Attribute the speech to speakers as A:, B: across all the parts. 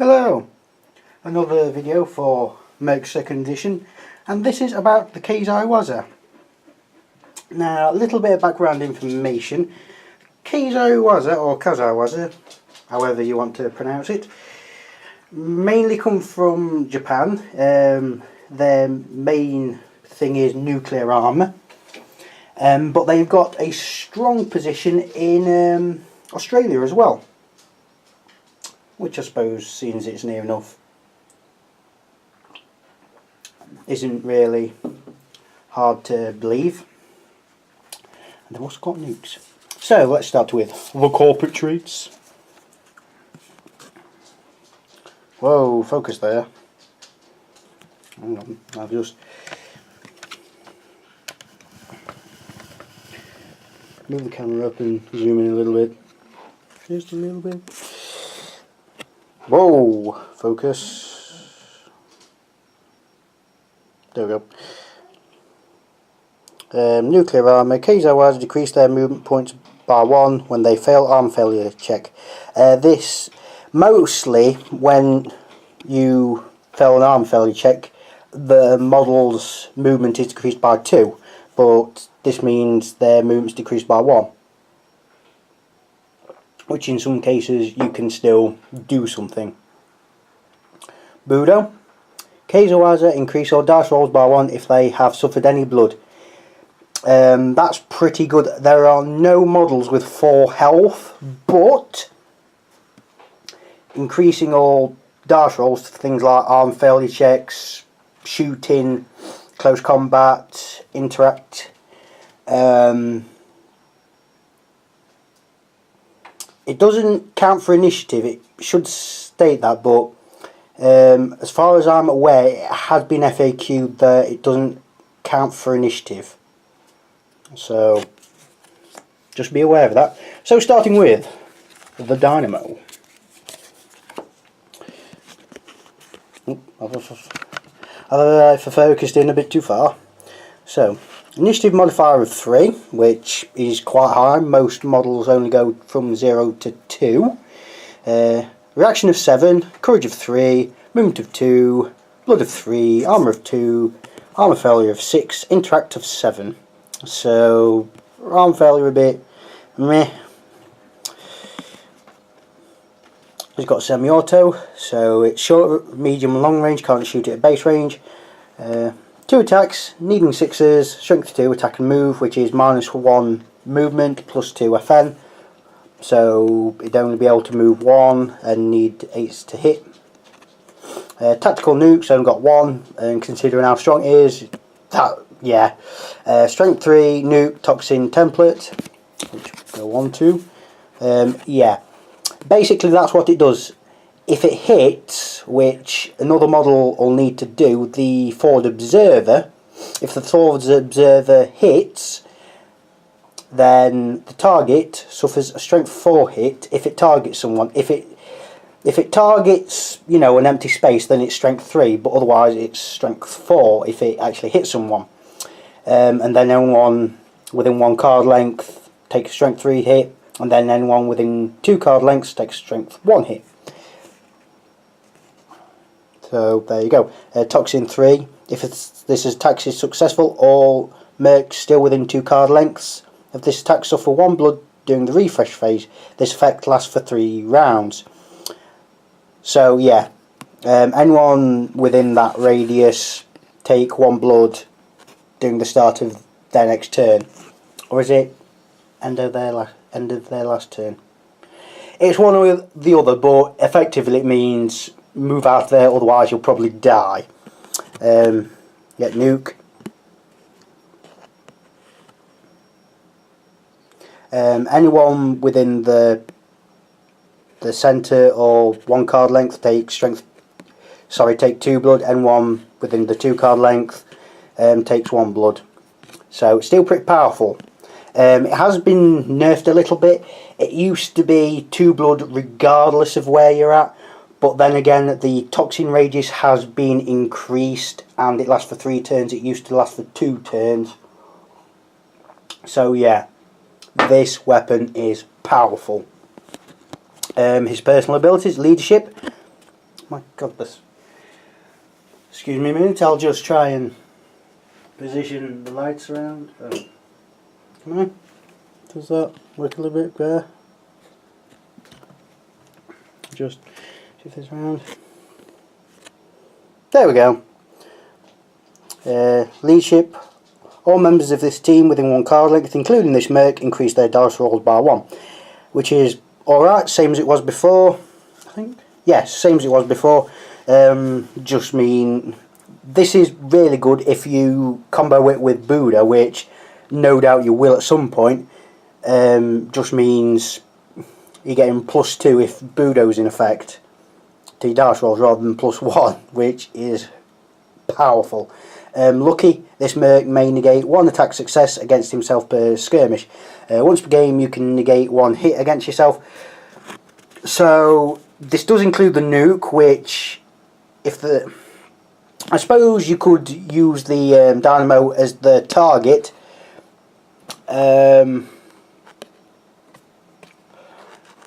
A: Hello! Another video for M.E.R.C.S 2nd edition, and this is about the Keizai Waza. Now, a little bit of background information. Keizai Waza, or Keizai Waza, however you want to pronounce it, mainly come from Japan. Their main thing is nuclear armour, but they've got a strong position in Australia as well, which I suppose, seeing as it's near enough, isn't really hard to believe. And they've also got nukes. So let's start with the corporate traits. Whoa, focus there. Hang on, I'll just move the camera up and zoom in a little bit. Just a little bit. Whoa, focus. There we go. Nuclear armour. Keizai Waza decrease their movement points by 1 when they fail arm failure check. This mostly when you fail an arm failure check, the model's movement is decreased by 2, but this means their movement's decreased by 1. Which in some cases you can still do something. Budo. Keizai Waza increase all dice rolls by 1 if they have suffered any blood. That's pretty good. There are no models with 4 health, but increasing all dice rolls to things like arm failure checks, shooting, close combat, interact. It doesn't count for initiative, it should state that, but as far as I'm aware, it has been FAQ'd that it doesn't count for initiative. So, just be aware of that. So, starting with the Dynamo. I've focused in a bit too far. So, initiative modifier of 3, which is quite high. Most models only go from 0 to 2. Reaction of 7, courage of 3, movement of 2, blood of 3, armour of 2, armour failure of 6, interact of 7. So, arm failure a bit meh. It's got semi-auto, so it's short, medium and long range, can't shoot it at base range. 2 attacks, needing 6s, strength 2, attack and move, which is -1 movement, plus 2 FN. So it'd only be able to move 1 and need 8s to hit. Tactical nukes, only got 1, and considering how strong it is, that, yeah. Strength 3, nuke, toxin template, which we'll go on to. Yeah, basically that's what it does. If it hits, which another model will need to do, the forward observer, if the forward observer hits, then the target suffers a strength 4 hit if it targets someone. If it targets, you know, an empty space, then it's strength 3, but otherwise it's strength 4 if it actually hits someone. And then anyone within 1 card length takes a strength 3 hit, and then anyone within 2 card lengths takes a strength 1 hit. So there you go. Toxin 3, if this attack is successful, all mercs still within 2 card lengths of this attack suffer 1 blood during the refresh phase. This effect lasts for 3 rounds. So yeah, anyone within that radius take 1 blood during the start of their next turn, or is it end of their last turn? It's one or the other, but effectively it means move out of there, otherwise you'll probably die. Get nuke. Anyone within the centre or 1 card length take take 2 blood. Anyone within the 2 card length takes 1 blood. So it's still pretty powerful. It has been nerfed a little bit. It used to be 2 blood regardless of where you're at, but then again the toxin radius has been increased and it lasts for 3 turns. It used to last for 2 turns. So yeah, this weapon is powerful. His personal abilities: leadership, my goodness. Excuse me a minute, I'll just try and position the lights around. Oh. Come on. Does that work a little bit better? Just shift this around. There we go. Leadership. All members of this team within one card length, including this merc, increase their dice rolls by 1. Which is alright, same as it was before, I think. Yes, same as it was before. Just mean, this is really good if you combo it with Buddha, which no doubt you will at some point. Just means you're getting +2 if Budo's in effect to your dice rolls rather than +1, which is powerful. Lucky, this merc may negate 1 attack success against himself per skirmish. Once per game you can negate 1 hit against yourself. So this does include the nuke, which I suppose you could use the Dynamo as the target. And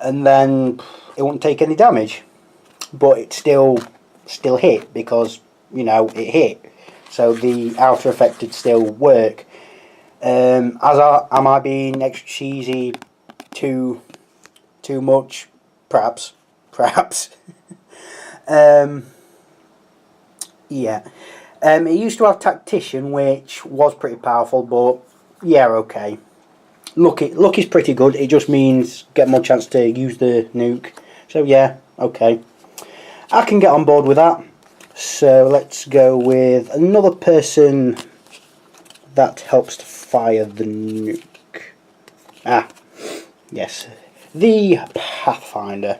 A: then it won't take any damage, but it still hit because, you know, it hit. So the outer effect would still work. Am I being extra cheesy too much? Perhaps. Yeah. It used to have Tactician, which was pretty powerful, but yeah, okay. Luck is pretty good. It just means get more chance to use the nuke. So yeah, okay. I can get on board with that. So let's go with another person that helps to fire the nuke. Ah, yes. The Pathfinder.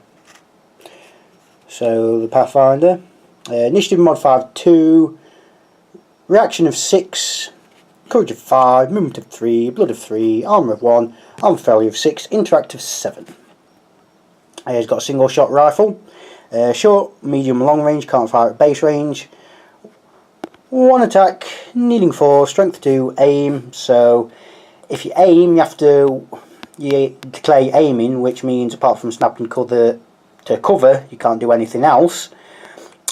A: So the Pathfinder. Initiative modifier 2. Reaction of 6. Courage of 5. Movement of 3. Blood of 3. Armour of 1. Armour failure of 6. Interact of 7. He's got a single shot rifle. Short, medium, long range, can't fire at base range. 1 attack, needing 4, strength 2, aim. So if you aim, you declare aiming, which means apart from snapping cover to cover, you can't do anything else.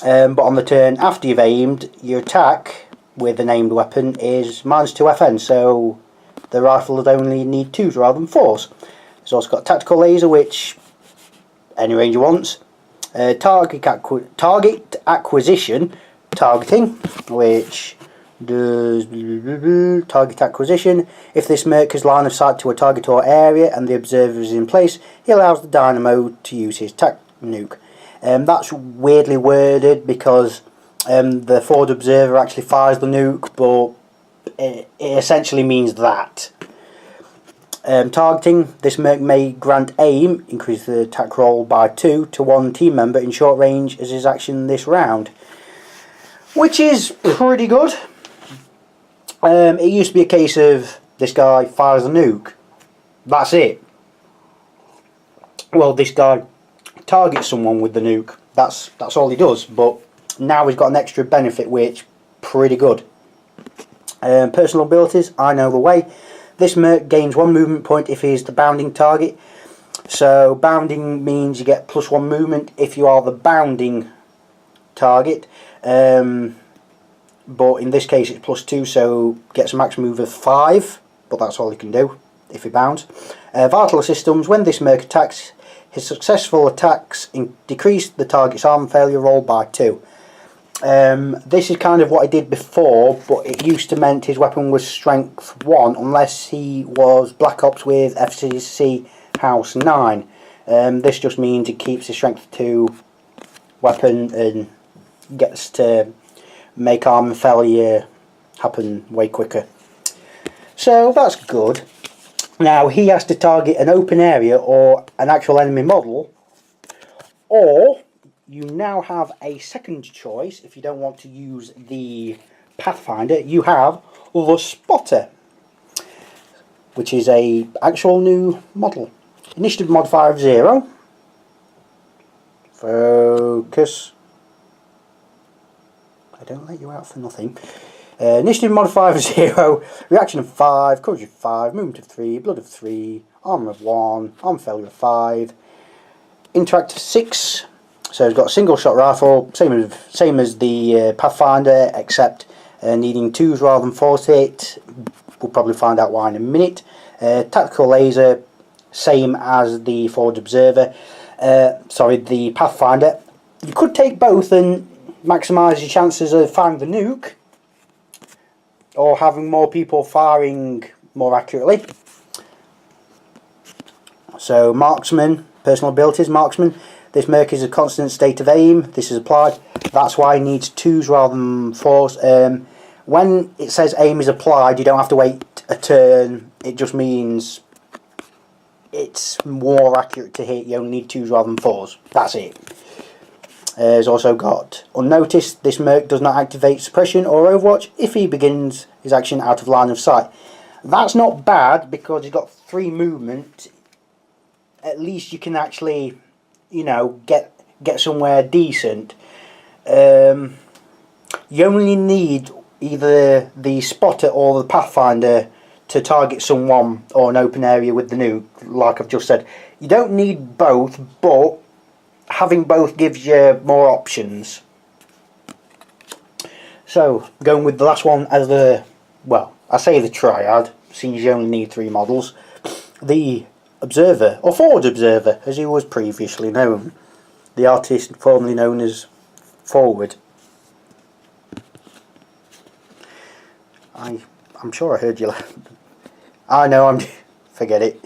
A: But on the turn after you've aimed, your attack with an aimed weapon is -2 FN. So the rifle would only need 2s rather than 4s. It's also got tactical laser, which any range you wants. Target acquisition, targeting, which does target acquisition. If this merc has line of sight to a target or area and the observer is in place, he allows the Dynamo to use his tac nuke. That's weirdly worded because the forward observer actually fires the nuke, but it essentially means that. Targeting, this merc may grant aim, increase the attack roll by 2 to 1 team member in short range as his action this round, which is pretty good. It used to be a case of this guy fires a nuke, that's it. Well, this guy targets someone with the nuke, that's all he does, but now he's got an extra benefit, which pretty good. Personal abilities, I know the way. This merc gains 1 movement point if he is the bounding target. So bounding means you get +1 movement if you are the bounding target. But in this case it's +2, so gets a max move of 5. But that's all he can do if he bounds. Vital systems, when this merc attacks, his successful attacks decrease the target's arm failure roll by 2. This is kind of what I did before, but it used to meant his weapon was strength 1 unless he was Black Ops with FCC House 9. This just means it keeps his strength 2 weapon and gets to make armor failure happen way quicker. So that's good. Now he has to target an open area or an actual enemy model, or you now have a second choice. If you don't want to use the Pathfinder, you have the Spotter, which is a actual new model. Initiative modifier of 0. Focus. I don't let you out for nothing. Initiative modifier of 0. Reaction of 5. Courage of 5. Movement of 3. Blood of 3. Armour of 1. Arm failure of 5. Interact of 6. So it's got a single shot rifle, same as the Pathfinder, except needing 2s rather than 4s to hit. We'll probably find out why in a minute. Tactical laser, same as the Forward Observer. The Pathfinder. You could take both and maximise your chances of firing the nuke, or having more people firing more accurately. So marksman, personal abilities, marksman. This M.E.R.C.S is a constant state of aim. This is applied. That's why it needs 2s rather than 4s. When it says aim is applied, you don't have to wait a turn. It just means it's more accurate to hit. You only need 2s rather than 4s. That's it. It's also got unnoticed. This M.E.R.C does not activate suppression or overwatch if he begins his action out of line of sight. That's not bad because he's got 3 movement. At least you can actually, you know, get somewhere decent. You only need either the spotter or the Pathfinder to target someone or an open area with the nuke, like I've just said. You don't need both, but having both gives you more options. So, going with the last one as the, well, I say the Triad, since you only need 3 models. The Observer, or Forward Observer, as he was previously known. The artist formerly known as Forward. I'm sure I heard you laugh. I know, forget it.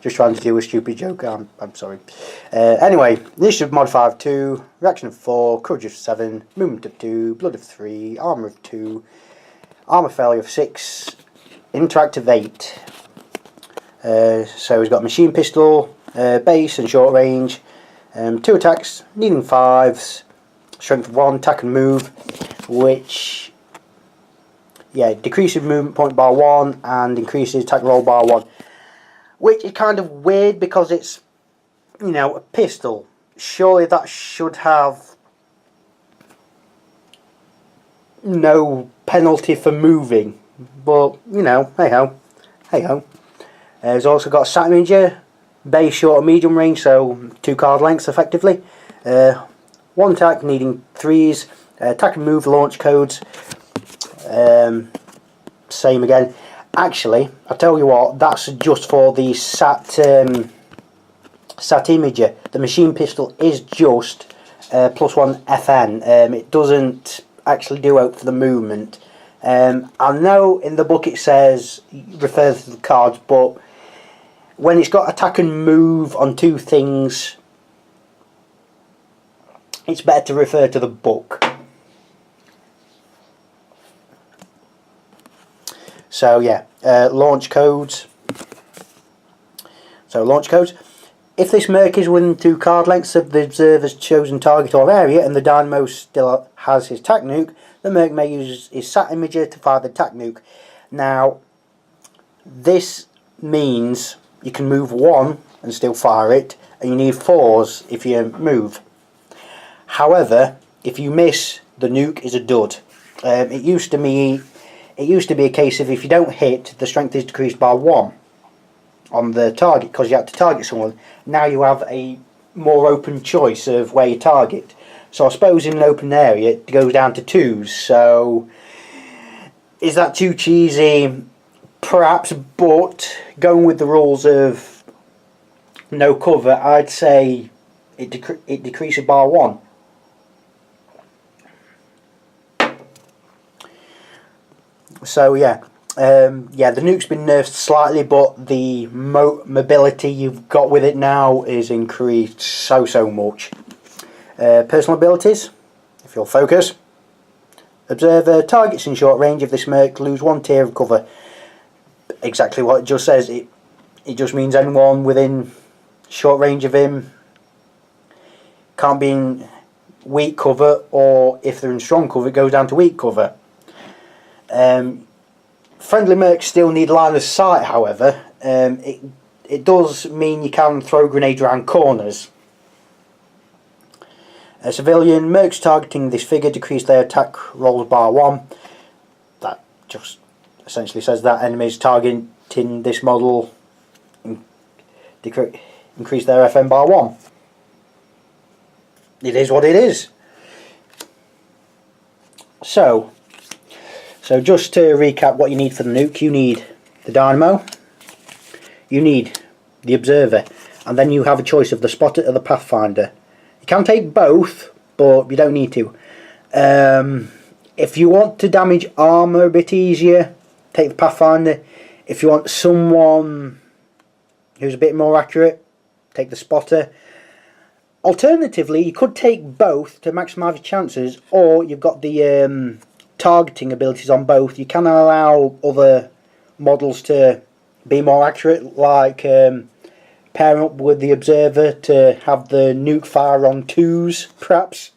A: Just trying to do a stupid joke. I'm sorry. Anyway, initiative modifier of 2, reaction of 4, courage of 7, movement of 2, blood of 3, armour of 2, armour failure of 6, interact of 8. So he's got machine pistol, base and short range, 2 attacks, needing 5s, strength of 1, attack and move, which, yeah, decreases movement point by 1 and increases attack roll by 1. Which is kind of weird because it's, you know, a pistol. Surely that should have no penalty for moving. But, you know, hey ho. Hey ho. He's also got a sat imager, base, short and medium range, so 2 card lengths effectively. 1 attack needing 3s, attack and move launch codes. Same again. Actually, I'll tell you what, that's just for the sat imager. The machine pistol is just +1 FN. It doesn't actually do out for the movement. I know in the book it says refers to the cards, but when it's got attack and move on 2 things, it's better to refer to the book. So yeah, launch codes. So launch codes. If this M.E.R.C is within 2 card lengths of the observer's chosen target or area, and the Dynamo still has his tac nuke, the M.E.R.C may use his sat imager to fire the tac nuke. Now, this means you can move 1 and still fire it, and you need 4s if you move. However, if you miss, the nuke is a dud. It used to be a case of if you don't hit, the strength is decreased by 1 on the target because you have to target someone. Now you have a more open choice of where you target. So I suppose in an open area it goes down to 2s. So is that too cheesy? Perhaps, but going with the rules of no cover, I'd say it decreases by 1. So yeah, the nuke's been nerfed slightly, but the mobility you've got with it now is increased so much. Personal abilities, if you'll focus. Observer, targets in short range of this M.E.R.C lose 1 tier of cover. Exactly what it just says. It just means anyone within short range of him can't be in weak cover, or if they're in strong cover it goes down to weak cover. Friendly M.E.R.C still need line of sight, however. It does mean you can throw grenades around corners. A civilian M.E.R.C targeting this figure decrease their attack rolls by 1. That just essentially says that enemies targeting this model increase their FN by 1. it is what it is. So just to recap what you need for the nuke, you need the Dynamo, you need the Observer, and then you have a choice of the Spotter or the Pathfinder. You can take both, but you don't need to. If you want to damage armour a bit easier, take the Pathfinder. If you want someone who's a bit more accurate, take the Spotter. Alternatively, you could take both to maximise your chances, or you've got the targeting abilities on both. You can allow other models to be more accurate, like pairing up with the Observer to have the nuke fire on 2s, perhaps.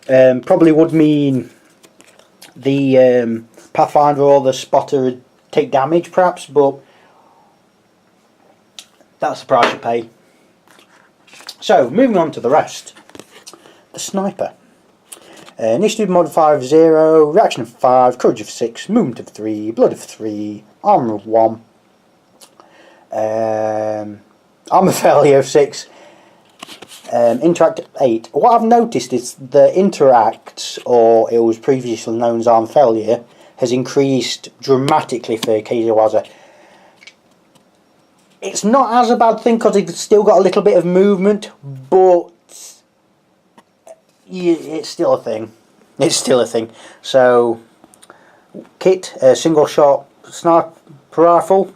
A: Probably would mean the Pathfinder or the Spotter would take damage, perhaps, but that's the price you pay. So, moving on to the rest. The Sniper. Initiative modifier of 0, reaction of 5, courage of 6, movement of 3, blood of 3, armour of 1, armour failure of 6, interact of 8. What I've noticed is the interacts, or it was previously known as armour failure, has increased dramatically for Keizai Waza. It's not as a bad thing because it's still got a little bit of movement, but it's still a thing. It's still a thing. So, kit, single shot sniper rifle,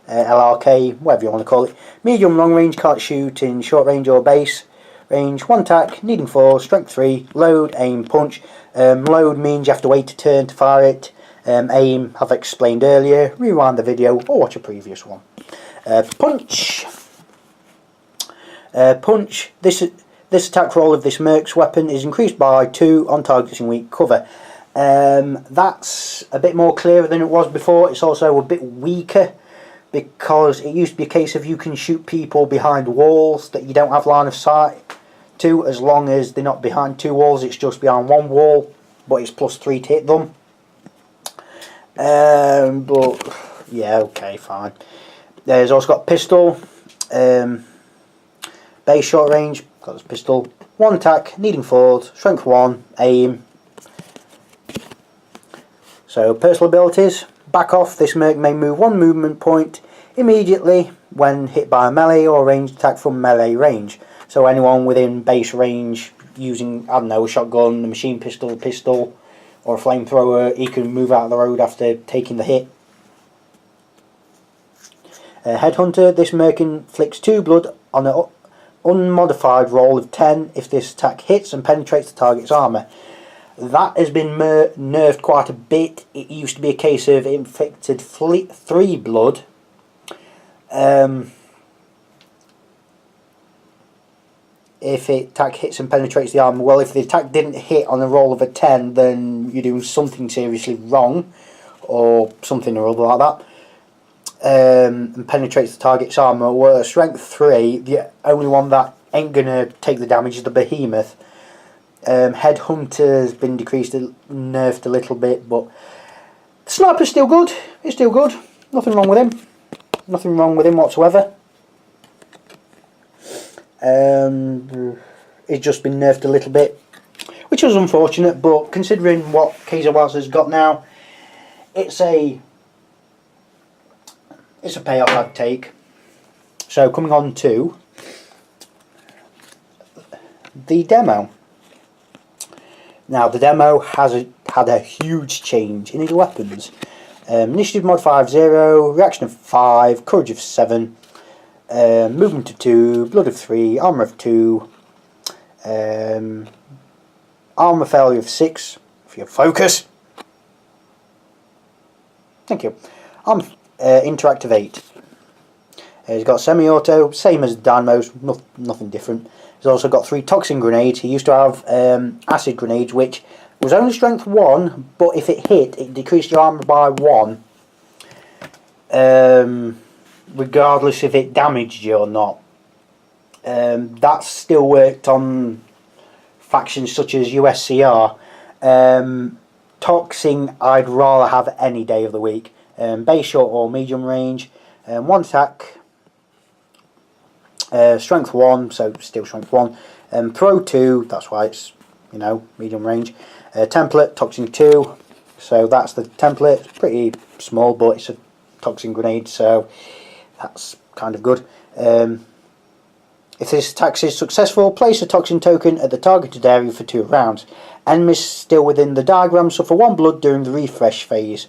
A: LRK, whatever you want to call it. Medium long range, can't shoot in short range or base range. 1 attack, needing 4, strength 3, load, aim, punch. Load means you have to wait a turn to fire it. Aim, I've explained earlier. Rewind the video or watch a previous one. Punch. Punch. This attack roll of this M.E.R.C.S weapon is increased by 2 on targets in weak cover. That's a bit more clearer than it was before. It's also a bit weaker because it used to be a case of you can shoot people behind walls that you don't have line of sight to, as long as they're not behind 2 walls. It's just behind 1 wall, but it's +3 to hit them. But yeah, okay, fine. There's also got pistol, base short range, got this pistol, 1 attack, needing 4, strength 1, aim. So personal abilities, back off. This M.E.R.C. may move 1 movement point immediately when hit by a melee or ranged attack from melee range. So anyone within base range using, I don't know, a shotgun, a machine pistol, or a flamethrower, he can move out of the road after taking the hit. Headhunter, this M.E.R.C. inflicts 2 blood on an unmodified roll of 10 if this attack hits and penetrates the target's armour. That has been nerfed quite a bit. It used to be a case of it inflicted 3 blood. If the attack hits and penetrates the armour. Well, if the attack didn't hit on a roll of a 10, then you're doing something seriously wrong, or something or other like that. And penetrates the target's armour. Well, strength 3, the only one that ain't gonna take the damage is the behemoth. Headhunter's been decreased, nerfed a little bit, but the sniper's still good. It's still good. Nothing wrong with him. Nothing wrong with him whatsoever. It's just been nerfed a little bit, which was unfortunate, but considering what Keizai Waza's got now, it's a payoff I'd take. So coming on to the demo. Now the demo has had a huge change in his weapons. Initiative modifier of 0, reaction of 5, courage of 7, movement of 2, blood of 3, armour of 2, armour failure of 6, if you focus. Thank you. Interact of 8. He's got semi-auto, same as Dynamo's, nothing different. He's also got 3 toxin grenades. He used to have acid grenades, which was only strength 1, but if it hit, it decreased your armour by 1. Regardless if it damaged you or not. That still worked on factions such as U.S.C.R. Toxin I'd rather have any day of the week. Base short or medium range. 1 attack. Strength 1, so still strength 1. Throw 2, that's why it's, you know, medium range. Template, toxin 2, so that's the template. It's pretty small, but it's a toxin grenade, so that's kind of good. If this attack is successful, place a toxin token at the targeted area for 2 rounds. Enemies still within the diagram suffer 1 blood during the refresh phase.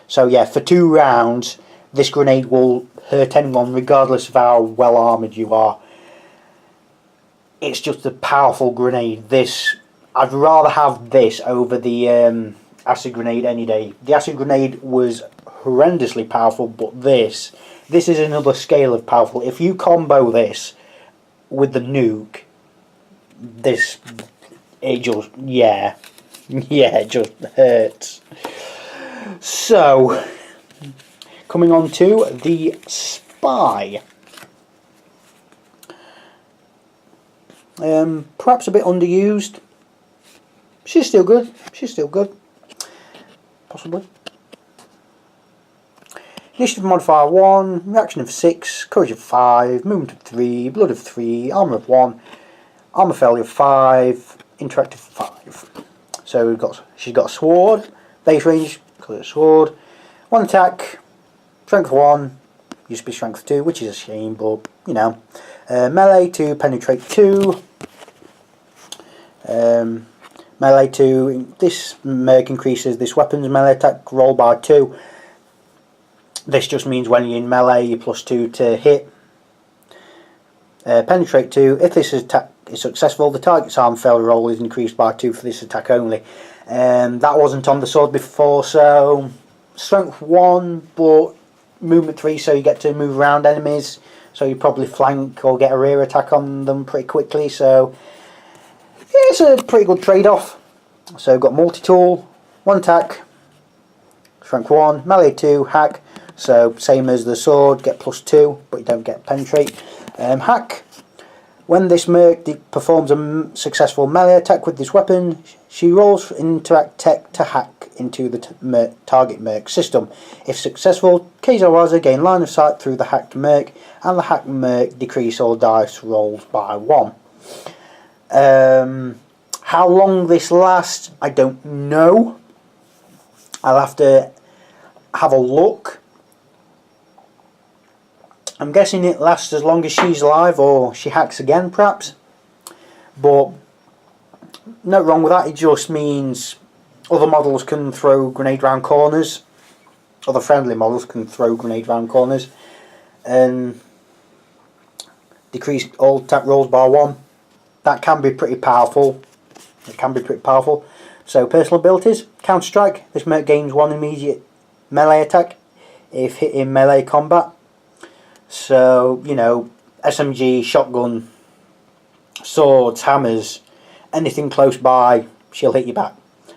A: So yeah, for 2 rounds, this grenade will hurt anyone regardless of how well armoured you are. It's just a powerful grenade. I'd rather have this over the acid grenade any day. The acid grenade was horrendously powerful, but this is another scale of powerful. If you combo this with the nuke, it just, yeah, it just hurts. So, coming on to the Spy. Perhaps a bit underused. She's still good. Possibly. Initiative modifier 1, reaction of 6, courage of 5, movement of 3, blood of 3, armour of 1, armour failure of 5, interact of 5. So she's got a sword, base range, call it a sword, 1 attack, strength 1, used to be strength 2, which is a shame, but you know. Melee 2, penetrate 2. Melee 2, this M.E.R.C. increases this weapon's melee attack roll by 2. This just means when you're in melee, you're +2 to hit. Penetrate 2, if this attack is successful, the target's arm failure roll is increased by 2 for this attack only. That wasn't on the sword before, so strength 1, but movement 3, so you get to move around enemies, so you probably flank or get a rear attack on them pretty quickly, so it's a pretty good trade-off. So we've got multi-tool, 1 attack, strength 1, melee 2, hack, so same as the sword, get +2, but you don't get penetrate. Hack, when this M.E.R.C. performs a successful melee attack with this weapon, she rolls interact tech to hack into the target M.E.R.C. system. If successful, Keizai Waza gain line of sight through the hacked M.E.R.C. and the hacked M.E.R.C. decrease all dice rolls by 1. How long this lasts, I don't know. I'll have to have a look. I'm guessing it lasts as long as she's alive, or she hacks again perhaps. But no wrong with that, it just means other models can throw grenade round corners. Other friendly models can throw grenade round corners. And decrease all attack rolls by 1. That can be pretty powerful. So personal abilities, counter strike. This M.E.R.C. gains 1 immediate melee attack if hit in melee combat. So, you know, SMG, shotgun, swords, hammers, anything close by, she'll hit you back.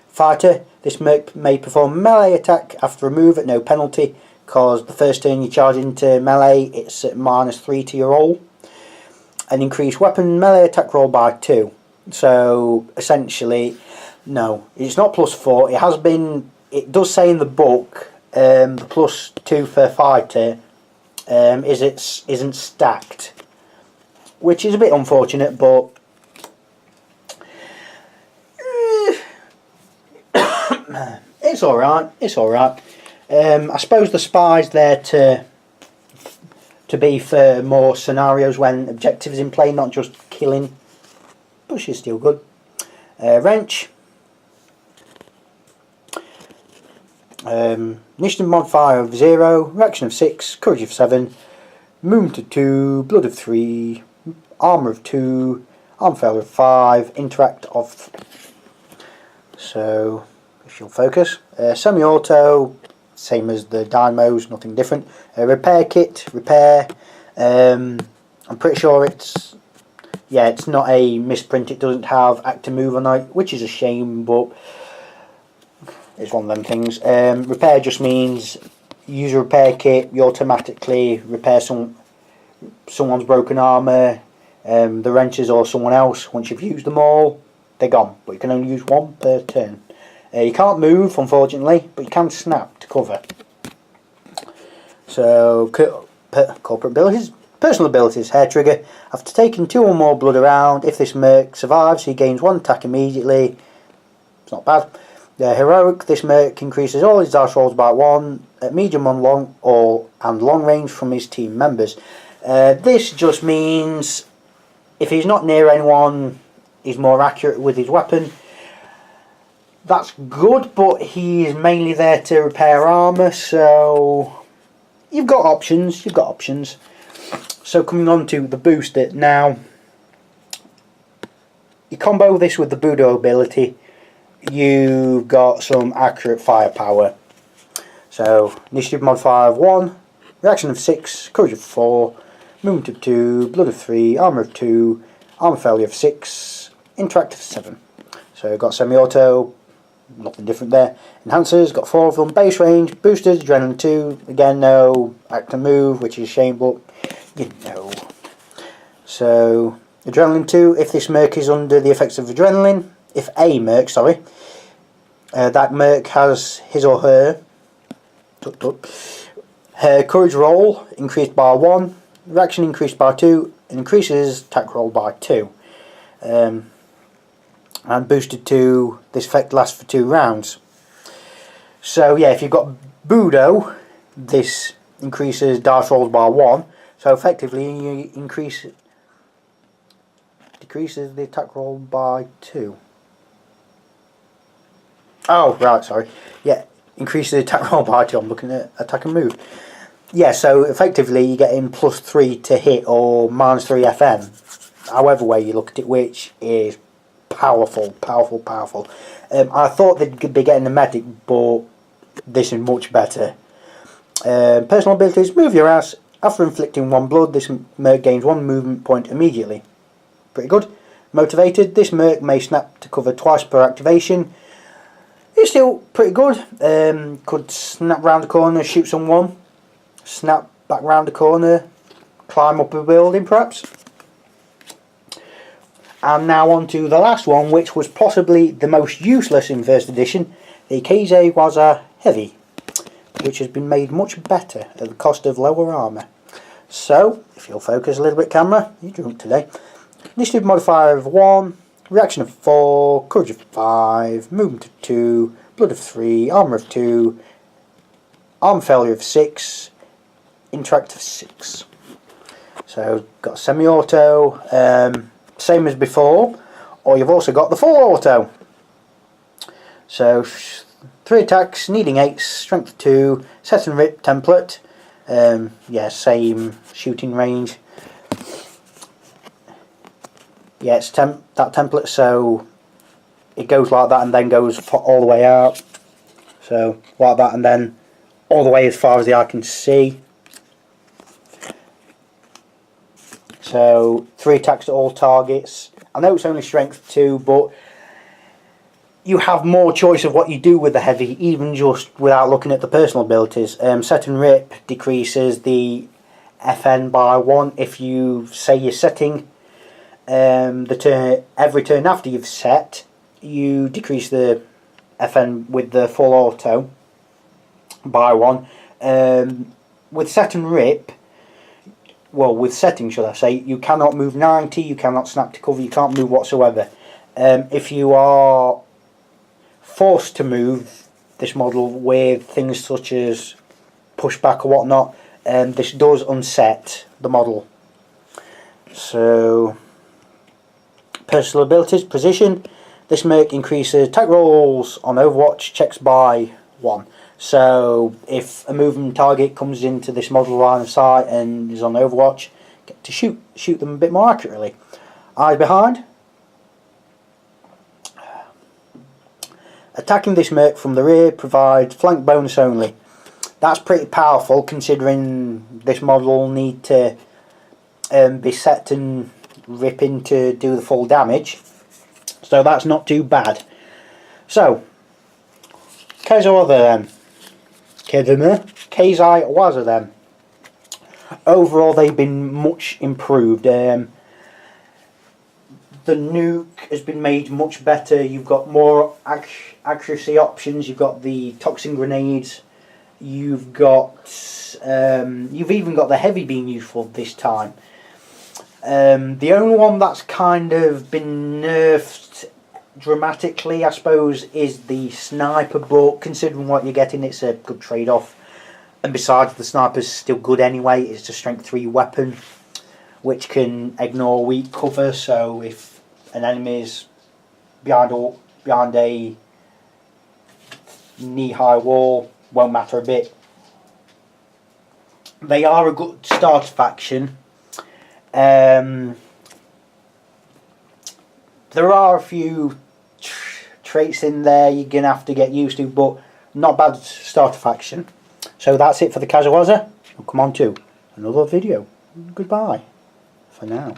A: Fighter, this M.E.R.C. may perform melee attack after a move at no penalty, because the first turn you charge into melee, it's at -3 to your roll. An increased weapon melee attack roll by 2. So essentially, no, it's not +4. It has been. It does say in the book the +2 for fighter isn't stacked, which is a bit unfortunate, but it's all right. I suppose the spy's there to be for more scenarios when objectives in play, not just killing. But she's still good. Wrench. Initiative modifier of 0, reaction of 6, courage of 7, movement of 2, blood of 3, armour of 2, arm failure of 5, interact of 3. So, she'll focus. Semi-auto, same as the Dynamos, nothing different. Repair kit, repair. I'm pretty sure it's not a misprint. It doesn't have active move on it, which is a shame, but it's one of them things. Repair just means use a repair kit, you automatically repair someone's broken armour, the wrenches or someone else. Once you've used them all, they're gone, but you can only use 1 per turn. You can't move, unfortunately, but you can snap to cover. So, corporate abilities. Personal abilities, hair trigger. After taking 2 or more blood around, if this M.E.R.C. survives, he gains 1 attack immediately. It's not bad. Heroic, this M.E.R.C. increases all his dice rolls by 1 at medium and long range from his team members. This just means if he's not near anyone, he's more accurate with his weapon. That's good, but he's mainly there to repair armour, so you've got options. So coming on to the booster now, you combo this with the Budo ability, you've got some accurate firepower. So initiative modifier of 1, reaction of 6, courage of 4, movement of 2, blood of 3, armour of 2, armour failure of 6, interact of 7. So got semi-auto, nothing different there. Enhancers, got 4 of them. Base range, boosters, adrenaline 2, again no act and move, which is a shame, but you know. So adrenaline 2, if this M.E.R.C. is under the effects of adrenaline, if a M.E.R.C., sorry, that M.E.R.C. has his or her courage roll increased by 1, reaction increased by 2, and increases attack roll by 2. And boosted to, this effect lasts for 2 rounds. So yeah, if you've got Budo, this increases dice rolls by 1. So effectively you decreases the attack roll by 2. Oh, right, sorry. Yeah, increases the attack roll by 2. I'm looking at attack and move. Yeah, so effectively you're getting +3 to hit or -3 FM. However way you look at it, which is powerful. I thought they'd be getting the medic, but this is much better. Personal abilities, move your ass. After inflicting 1 blood, this M.E.R.C. gains 1 movement point immediately. Pretty good. Motivated, this M.E.R.C. may snap to cover twice per activation. It's still pretty good. Could snap round the corner, shoot someone, snap back round the corner, climb up a building perhaps. And now on to the last one, which was possibly the most useless in first edition, the Keizai Waza Heavy, which has been made much better at the cost of lower armour. So, if you'll focus a little bit camera, you're drunk today. Initiative modifier of 1, reaction of 4, courage of 5, movement of 2, blood of 3, armour of 2, arm failure of 6, interact of 6. So, got semi-auto, same as before, or you've also got the full auto. So 3 attacks, needing 8, strength 2, set and rip template. Yeah, same shooting range. Yeah, it's that template, so it goes like that and then goes all the way out. So like that and then all the way as far as the eye can see. So 3 attacks to all targets. I know it's only strength 2, but you have more choice of what you do with the heavy, even just without looking at the personal abilities. Set and rip decreases the FN by 1 if you say you're setting every turn after you've set, you decrease the FN with the full auto by 1. With set and rip, well, with setting should I say, you cannot move 90, you cannot snap to cover, you can't move whatsoever. If you are forced to move this model with things such as pushback or whatnot, this does unset the model. So, personal abilities, position. This M.E.R.C. increases attack rolls on Overwatch, checks by 1. So if a moving target comes into this model line of sight and is on Overwatch, get to shoot them a bit more accurately. Eyes behind. Attacking this M.E.R.C. from the rear provides flank bonus only. That's pretty powerful considering this model will need to be set and ripping to do the full damage. So that's not too bad. So, Keizai Waza then. Keizai Waza then. Overall they've been much improved. The nuke has been made much better. You've got more accuracy options. You've got the toxin grenades. you've got you've even got the heavy being useful this time. The only one that's kind of been nerfed dramatically, I suppose, is the sniper, but considering what you're getting, it's a good trade-off. And besides, the sniper's still good anyway. It's a strength 3 weapon, which can ignore weak cover. So if an enemy's behind a knee-high wall, won't matter a bit. They are a good starter faction. There are a few traits in there you're going to have to get used to, but not bad starter faction. So that's it for the Keizai Waza. We'll come on to another video. Goodbye for now.